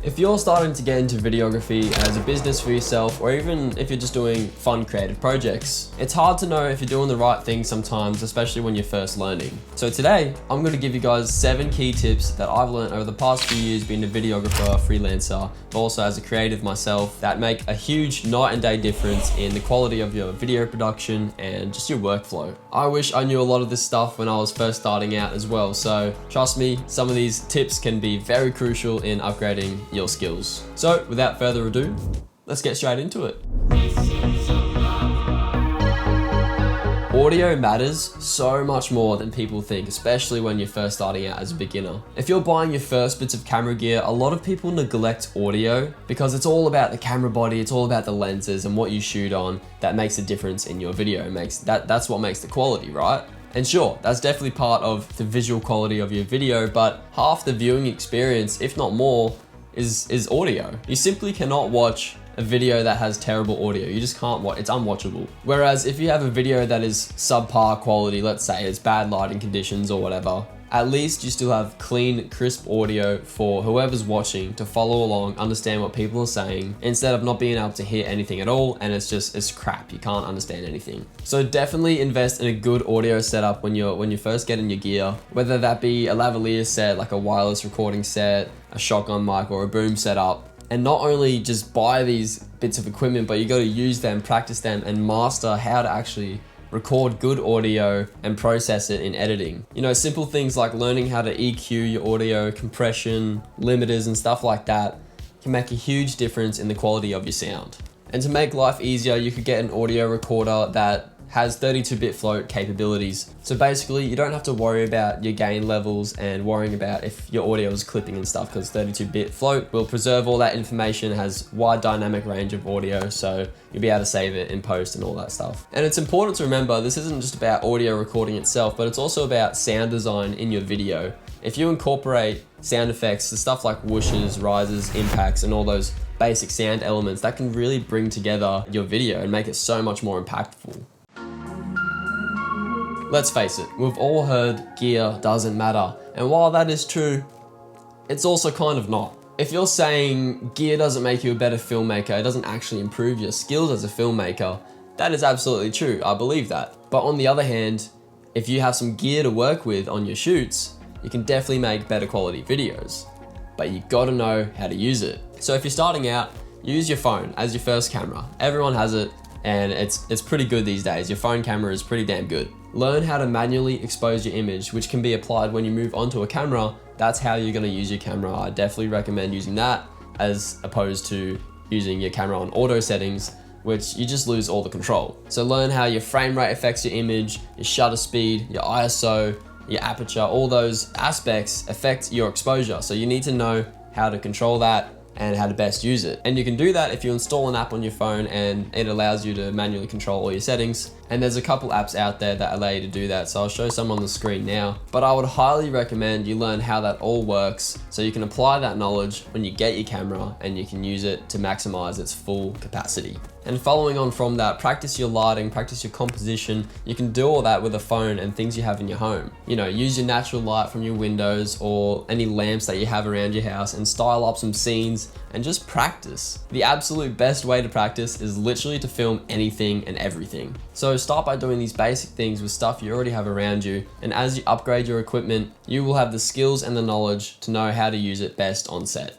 If you're starting to get into videography as a business for yourself, or even if you're just doing fun creative projects, it's hard to know if you're doing the right thing sometimes, especially when you're first learning. So today, I'm going to give you guys 7 key tips that I've learned over the past few years being a videographer, freelancer, but also as a creative myself, that make a huge night and day difference in the quality of your video production and just your workflow. I wish I knew a lot of this stuff when I was first starting out as well, so trust me, some of these tips can be very crucial in upgrading your skills. So without further ado, let's get straight into it. Audio matters so much more than people think, especially when you're first starting out as a beginner. If you're buying your first bits of camera gear, a lot of people neglect audio because it's all about the camera body, it's all about the lenses and what you shoot on that makes a difference in your video. That's what makes the quality, right? And sure, that's definitely part of the visual quality of your video, but half the viewing experience, if not more, is audio. You simply cannot watch a video that has terrible audio. You just can't watch, it's unwatchable. Whereas if you have a video that is subpar quality, let's say it's bad lighting conditions or whatever, at least you still have clean, crisp audio for whoever's watching to follow along, understand what people are saying, instead of not being able to hear anything at all, and it's crap, you can't understand anything. So definitely invest in a good audio setup when you're first getting your gear, whether that be a lavalier set, like a wireless recording set, a shotgun mic, or a boom setup. And not only just buy these bits of equipment, but you got to use them, practice them, and master how to actually record good audio and process it in editing. You know, simple things like learning how to EQ your audio, compression, limiters, and stuff like that can make a huge difference in the quality of your sound. And to make life easier, you could get an audio recorder that has 32-bit float capabilities. So basically, you don't have to worry about your gain levels and worrying about if your audio is clipping and stuff, because 32-bit float will preserve all that information, has wide dynamic range of audio, so you'll be able to save it in post and all that stuff. And it's important to remember, this isn't just about audio recording itself, but it's also about sound design in your video. If you incorporate sound effects, the stuff like whooshes, rises, impacts, and all those basic sound elements, that can really bring together your video and make it so much more impactful. Let's face it, we've all heard gear doesn't matter. And while that is true, it's also kind of not. If you're saying gear doesn't make you a better filmmaker, it doesn't actually improve your skills as a filmmaker, that is absolutely true, I believe that. But on the other hand, if you have some gear to work with on your shoots, you can definitely make better quality videos. But you gotta know how to use it. So if you're starting out, use your phone as your first camera. Everyone has it, and it's pretty good these days. Your phone camera is pretty damn good. Learn how to manually expose your image, which can be applied when you move onto a camera. That's how you're gonna use your camera. I definitely recommend using that as opposed to using your camera on auto settings, which you just lose all the control. So learn how your frame rate affects your image, your shutter speed, your ISO, your aperture, all those aspects affect your exposure. So you need to know how to control that and how to best use it. And you can do that if you install an app on your phone and it allows you to manually control all your settings. And there's a couple apps out there that allow you to do that, so I'll show some on the screen now. But I would highly recommend you learn how that all works so you can apply that knowledge when you get your camera and you can use it to maximize its full capacity. And following on from that, practice your lighting, practice your composition. You can do all that with a phone and things you have in your home. You know, use your natural light from your windows or any lamps that you have around your house and style up some scenes and just practice. The absolute best way to practice is literally to film anything and everything. So start by doing these basic things with stuff you already have around you, and as you upgrade your equipment, you will have the skills and the knowledge to know how to use it best on set.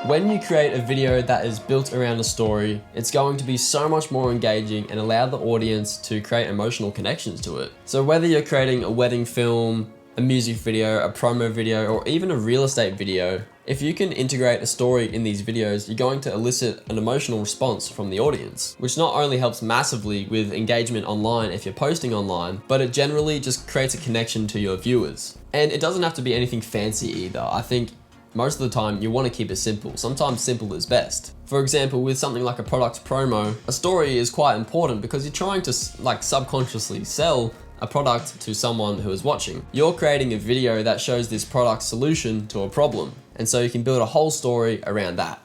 When you create a video that is built around a story, it's going to be so much more engaging and allow the audience to create emotional connections to it. So whether you're creating a wedding film, a music video, a promo video, or even a real estate video, if you can integrate a story in these videos, you're going to elicit an emotional response from the audience, which not only helps massively with engagement online if you're posting online, but it generally just creates a connection to your viewers. And it doesn't have to be anything fancy either. I think most of the time you want to keep it simple. Sometimes simple is best. For example, with something like a product promo, a story is quite important because you're trying to subconsciously sell a product to someone who is watching. You're creating a video that shows this product solution to a problem, and so you can build a whole story around that.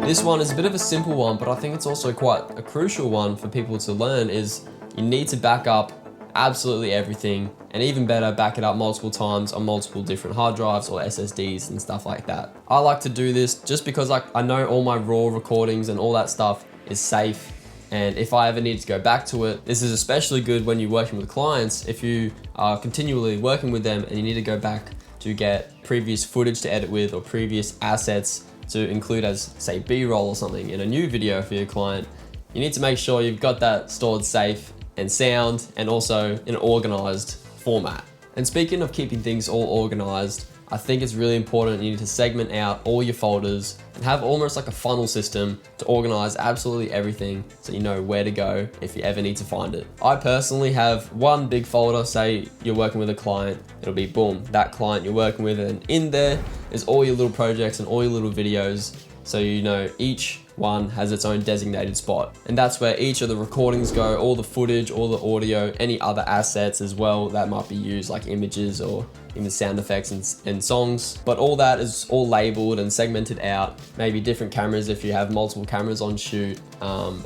This one is a bit of a simple one, but I think it's also quite a crucial one for people to learn is you need to back up absolutely everything, and even better, back it up multiple times on multiple different hard drives or SSDs and stuff like that. I like to do this just because I know all my raw recordings and all that stuff is safe, and if I ever need to go back to it, this is especially good when you're working with clients. If you are continually working with them and you need to go back to get previous footage to edit with or previous assets to include as, say, B-roll or something in a new video for your client, you need to make sure you've got that stored safe and sound, and also in an organized format. And speaking of keeping things all organized, I think it's really important you need to segment out all your folders and have almost like a funnel system to organize absolutely everything so you know where to go if you ever need to find it. I personally have one big folder. Say you're working with a client, it'll be boom, that client you're working with, and in there is all your little projects and all your little videos, so you know each one has its own designated spot. And that's where each of the recordings go, all the footage, all the audio, any other assets as well that might be used, like images or even sound effects and songs. But all that is all labeled and segmented out, maybe different cameras if you have multiple cameras on shoot.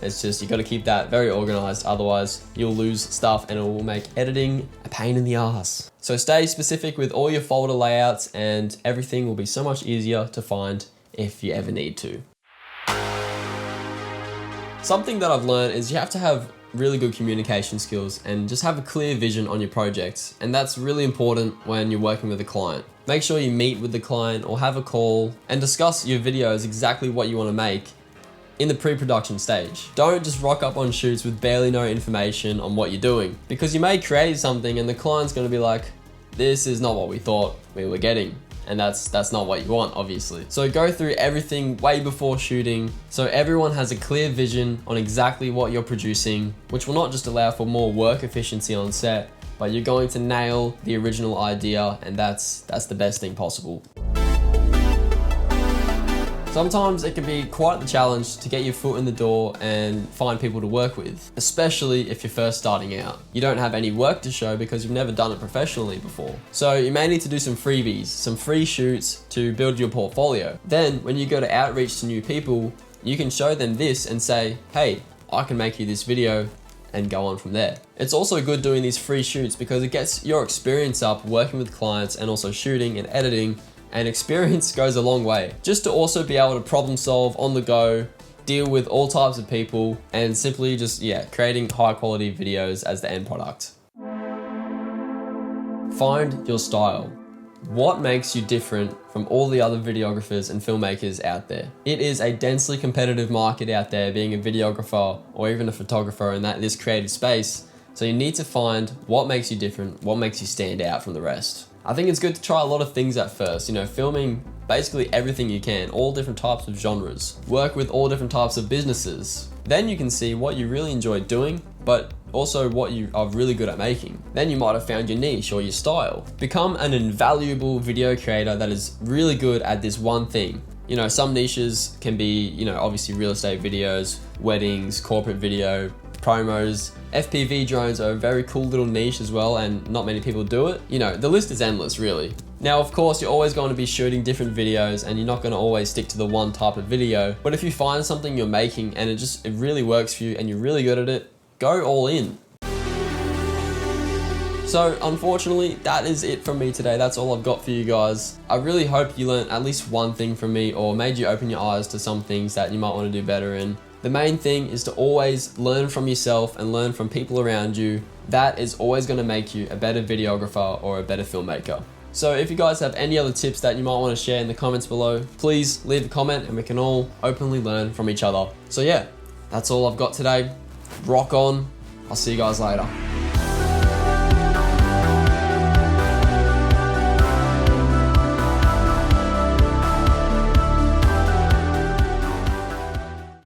It's just, you got to keep that very organized, otherwise you'll lose stuff and it will make editing a pain in the ass. So stay specific with all your folder layouts and everything will be so much easier to find if you ever need to. Something that I've learned is you have to have really good communication skills and just have a clear vision on your projects. And that's really important when you're working with a client. Make sure you meet with the client or have a call and discuss your videos, exactly what you want to make in the pre-production stage. Don't just rock up on shoots with barely no information on what you're doing, because you may create something and the client's going to be like, this is not what we thought we were getting. And that's not what you want, obviously. So go through everything way before shooting so everyone has a clear vision on exactly what you're producing, which will not just allow for more work efficiency on set, but you're going to nail the original idea, and that's the best thing possible. Sometimes it can be quite the challenge to get your foot in the door and find people to work with, especially if you're first starting out. You don't have any work to show because you've never done it professionally before. So you may need to do some freebies, some free shoots to build your portfolio. Then when you go to outreach to new people, you can show them this and say, hey, I can make you this video, and go on from there. It's also good doing these free shoots because it gets your experience up working with clients and also shooting and editing, and experience goes a long way. Just to also be able to problem solve on the go, deal with all types of people, and simply just, creating high quality videos as the end product. Find your style. What makes you different from all the other videographers and filmmakers out there? It is a densely competitive market out there, being a videographer or even a photographer in this creative space. So you need to find what makes you different, what makes you stand out from the rest. I think it's good to try a lot of things at first, filming basically everything you can, all different types of genres. Work with all different types of businesses. Then you can see what you really enjoy doing, but also what you are really good at making. Then you might have found your niche or your style. Become an invaluable video creator that is really good at this one thing. Some niches can be, obviously real estate videos, weddings, corporate video, promos. FPV drones are a very cool little niche as well, and not many people do it. The list is endless, really. Now, of course, you're always going to be shooting different videos and you're not going to always stick to the one type of video. But if you find something you're making and it really works for you and you're really good at it, go all in. So unfortunately, that is it from me today. That's all I've got for you guys. I really hope you learned at least one thing from me or made you open your eyes to some things that you might want to do better in. The main thing is to always learn from yourself and learn from people around you. That is always going to make you a better videographer or a better filmmaker. So if you guys have any other tips that you might want to share in the comments below, please leave a comment and we can all openly learn from each other. So yeah, that's all I've got today. Rock on. I'll see you guys later.